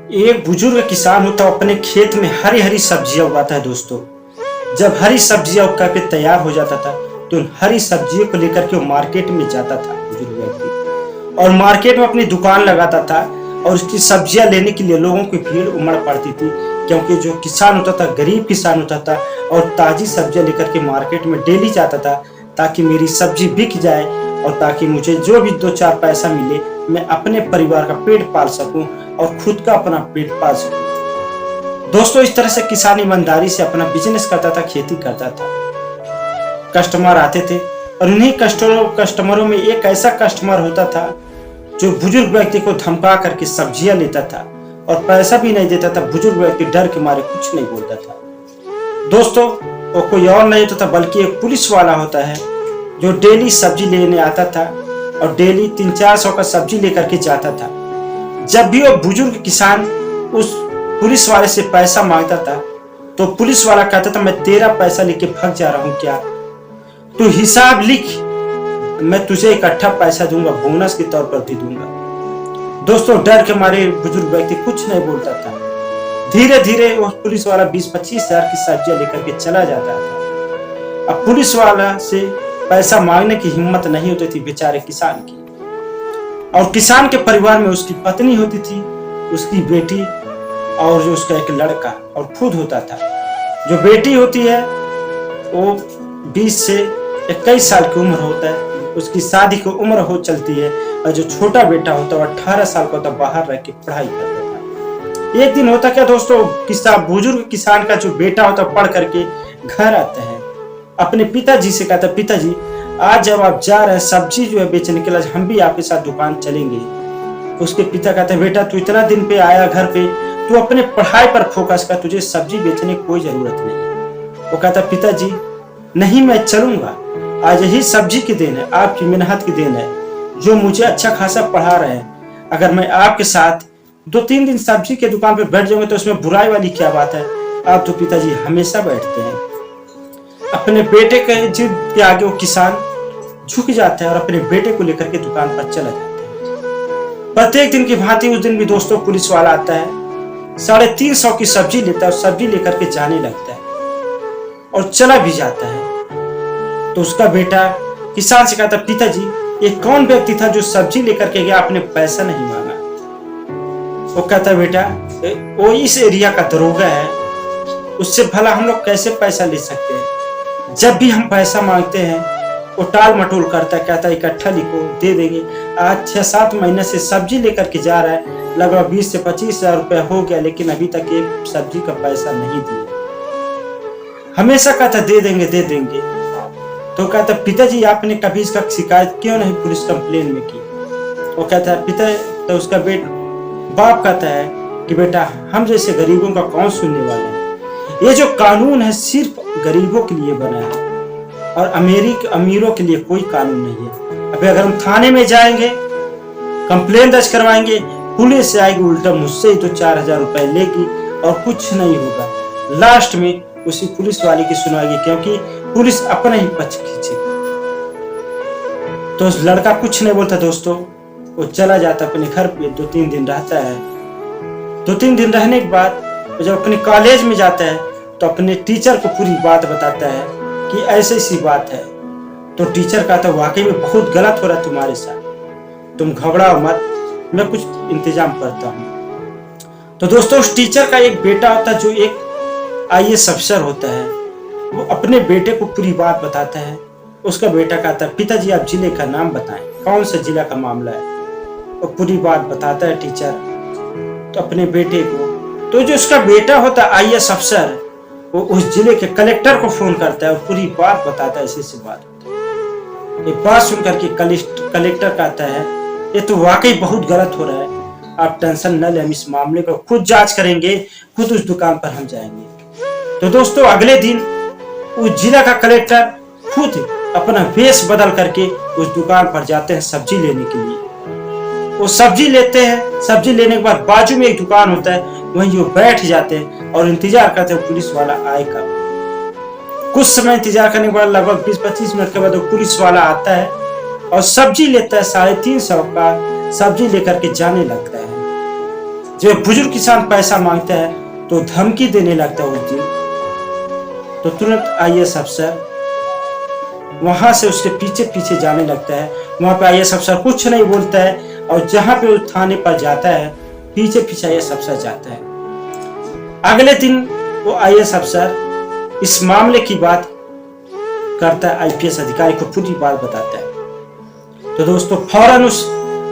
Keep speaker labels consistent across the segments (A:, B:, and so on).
A: एक बुजुर्ग किसान होता है, अपने खेत में हरी हरी सब्जियां उगाता है दोस्तों। जब हरी सब्जियां उगा के तैयार हो जाता था तो उन हरी सब्जियों को लेकर के वो मार्केट में जाता था बुजुर्ग व्यक्ति, और मार्केट में अपनी दुकान लगाता था। और उसकी सब्जियां लेने के लिए लोगों की भीड़ उमड़ पड़ती थी, क्योंकि जो किसान होता था गरीब किसान होता था और ताजी सब्जियां लेकर के मार्केट में डेली जाता था, ताकि मेरी सब्जी बिक जाए और ताकि मुझे जो भी दो चार पैसा मिले, मैं अपने परिवार का पेट पाल सकूं और खुद का अपना पेट पाल सकूं। दोस्तों, इस तरह से किसान ईमानदारी से अपना बिजनेस करता था, खेती करता था। कस्टमर आते थे और उन्हीं कस्टमरों में एक ऐसा कस्टमर होता था जो बुजुर्ग व्यक्ति को धमका करके सब्जियां लेता था और पैसा भी नहीं देता था। बुजुर्ग व्यक्ति डर के मारे कुछ नहीं बोलता था। दोस्तों, वो कोई और नहीं होता था बल्कि एक पुलिस वाला होता है जो डेली सब्जी लेने आता था और डेली 300-400 का सब्जी लेकर के जाता था। जब भी वो बुजुर्ग किसान उस पुलिस वाले से पैसा मांगता था तो पुलिस वाला कहता था, मैं तेरा पैसा लेके भाग जा रहा हूं क्या, तू हिसाब लिख, मैं तुझे इकट्ठा पैसा दूंगा, बोनस के तौर पर भी दूंगा। दोस्तों, डर के मारे बुजुर्ग व्यक्ति कुछ नहीं बोलता था। धीरे धीरे वो पुलिस वाला 20-25 हजार की सब्जियां लेकर के चला जाता था। अब पुलिस वाला से पैसा मांगने की हिम्मत नहीं होती थी बेचारे किसान की। और किसान के परिवार में उसकी पत्नी होती थी, उसकी बेटी और जो उसका एक लड़का और खुद होता था। जो बेटी होती है वो 20 से 21 साल की उम्र होता है, उसकी शादी की उम्र हो चलती है। और जो छोटा बेटा होता है 18 साल का होता, बाहर रह के पढ़ाई करता था। एक दिन होता क्या दोस्तों, बुजुर्ग किसान का जो बेटा होता पढ़ करके घर आता है, अपने पिताजी से कहता, पिताजी आज जब आप जा रहे हैं सब्जी जो है बेचने के लिए, हम भी आपके साथ दुकान चलेंगे। उसके पिता कहते हैं, बेटा तू इतना दिन पे आया घर पे, तू अपने पढ़ाई पर फोकस कर, तुझे सब्जी बेचने की कोई जरूरत नहीं। वो कहता, पिताजी नहीं, मैं चलूंगा, आज यही सब्जी की देन है, आपकी मेहनत की देन है जो मुझे अच्छा खासा पढ़ा रहे हैं। अगर मैं आपके साथ 2-3 दिन सब्जी के दुकान पर बैठ जाऊंगा तो उसमें बुराई वाली क्या बात है। आप तो पिताजी हमेशा बैठते हैं। अपने बेटे के जिद के आगे वो किसान झुक जाता है और अपने बेटे को लेकर के दुकान पर चला जाता है। प्रत्येक दिन की भांति उस दिन भी दोस्तों पुलिस वाला आता है, 350 की सब्जी लेता है और सब्जी लेकर के जाने लगता है और चला भी जाता है। तो उसका बेटा किसान से कहता, पिताजी ये कौन व्यक्ति था जो सब्जी लेकर के गया, आपने पैसा नहीं मांगा। वो कहता, बेटा वो इस एरिया का दरोगा है, उससे भला हम लोग कैसे पैसा ले सकते हैं। जब भी हम पैसा मांगते हैं वो टाल मटोल करता है, कहता है इकट्ठा लिखो, दे देंगे। आज 6-7 महीने से सब्जी लेकर के जा रहा है, लगभग 20 से 25 हजार रुपया हो गया, लेकिन अभी तक एक सब्जी का पैसा नहीं दिया। हमेशा कहता दे देंगे दे देंगे। तो कहता, पिताजी आपने कभी इसका शिकायत क्यों नहीं पुलिस कंप्लेन में की। वो कहता है, पिता, तो उसका बाप कहता है कि बेटा हम जैसे गरीबों का कौन सुनने वाला है, ये जो कानून है सिर्फ गरीबों के लिए बना है और अमीरों के लिए कोई कानून नहीं है। अभी अगर हम थाने में जाएंगे, कंप्लेन दर्ज करवाएंगे, पुलिस से आएगी, उल्टा मुझसे ही तो 4000 रुपए लेगी और कुछ नहीं होगा। लास्ट में उसी पुलिस वाले की सुनाएगी, क्योंकि पुलिस अपना ही पक्ष खींचेगी। तो उस लड़का कुछ नहीं बोलता दोस्तों, वो चला जाता अपने घर पे, 2-3 दिन रहता है। 2-3 दिन रहने के बाद जब अपने कॉलेज में जाता है तो अपने टीचर को पूरी बात बताता है कि ऐसी सी बात है। तो टीचर कहता है, वाकई में बहुत गलत हो रहा है तुम्हारे साथ, तुम घबराओ मत, मैं कुछ इंतजाम करता हूँ। तो दोस्तों, उस टीचर का एक बेटा होता है जो एक IAS अफसर होता है। वो अपने बेटे को पूरी बात बताता है। उसका बेटा कहता है, पिताजी आप जिले का नाम बताएं, कौन सा जिला का मामला है। वो पूरी बात बताता है टीचर तो अपने बेटे को। तो जो उसका बेटा होता है IAS अफसर, वो उस जिले के कलेक्टर को फोन करता है और पूरी बात बताता है, ऐसी बात होती है। ये बात सुनकर के कलेक्टर कहता है, ये तो वाकई बहुत गलत हो रहा है, आप टेंशन न लें, हम इस मामले को खुद जांच करेंगे, खुद उस दुकान पर हम जाएंगे। तो दोस्तों, अगले दिन उस जिला का कलेक्टर खुद अपना वेश बदल करके उस दुकान पर जाते हैं सब्जी लेने के लिए। वो सब्जी लेते हैं, सब्जी लेने के बाद बाजू में एक दुकान होता है, वहीं वो बैठ जाते हैं और इंतजार करते हैं पुलिस वाला आएगा। कुछ समय इंतजार करने के बाद लगभग 20-25 मिनट के बाद वो पुलिस वाला आता है और सब्जी लेता है, 350 का सब्जी लेकर के जाने लगता है। जब बुजुर्ग किसान पैसा मांगता है तो धमकी देने लगता है उस दिन, तो तुरंत आईएएस अफसर वहां से उसके पीछे पीछे जाने लगता है। वहां पे आईएएस अफसर कुछ नहीं बोलता है, और जहां पे वो थाने पर जाता है पीछे पीछे आईएएस अफसर जाता है। अगले दिन वो आईएएस अफसर इस मामले की बात करता है, आईपीएस अधिकारी को पूरी बात बताता है। तो दोस्तों फौरन उस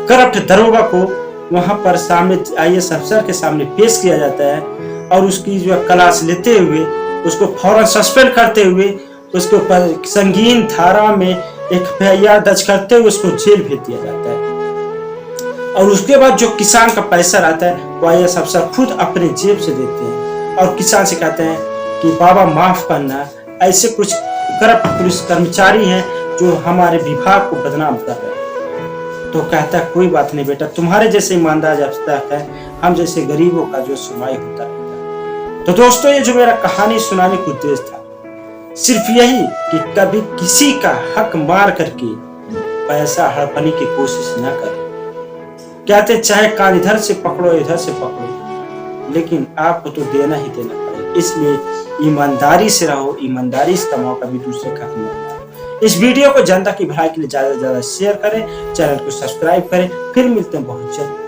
A: करप्ट दरोगा को वहां पर सामने आईएएस अफसर के सामने पेश किया जाता है, और उसकी जो क्लास लेते हुए उसको फौरन सस्पेंड करते हुए उसके ऊपर संगीन धारा में एफआईआर दर्ज करते हुए उसको जेल भेज दिया जाता है। और उसके बाद जो किसान का पैसा रहता है वो आईएएस अफसर खुद अपने जेब से देते हैं, और किसान से कहते हैं कि बाबा माफ करना, ऐसे कुछ करप्ट पुलिस कर्मचारी हैं जो हमारे विभाग को बदनाम कर रहे हैं। तो कहता है कोई बात नहीं बेटा, तुम्हारे जैसे ईमानदार अफसर है, हम जैसे गरीबों का जो सुनवाई होता रहता। तो दोस्तों ये जो मेरा कहानी सुनाने का उद्देश्य था सिर्फ यही कि कभी किसी का हक मार करके पैसा हड़पने की कोशिश न करें। कहते चाहे कान इधर से पकड़ो इधर से पकड़ो, लेकिन आपको तो देना ही देना पड़ेगा। इसलिए ईमानदारी से रहो, ईमानदारी से कमाओ, कभी दूसरे का हक मत मारो। इस वीडियो को जनता की भलाई के लिए ज्यादा से ज्यादा शेयर करें, चैनल को सब्सक्राइब करें। फिर मिलते हैं बहुत जल्द।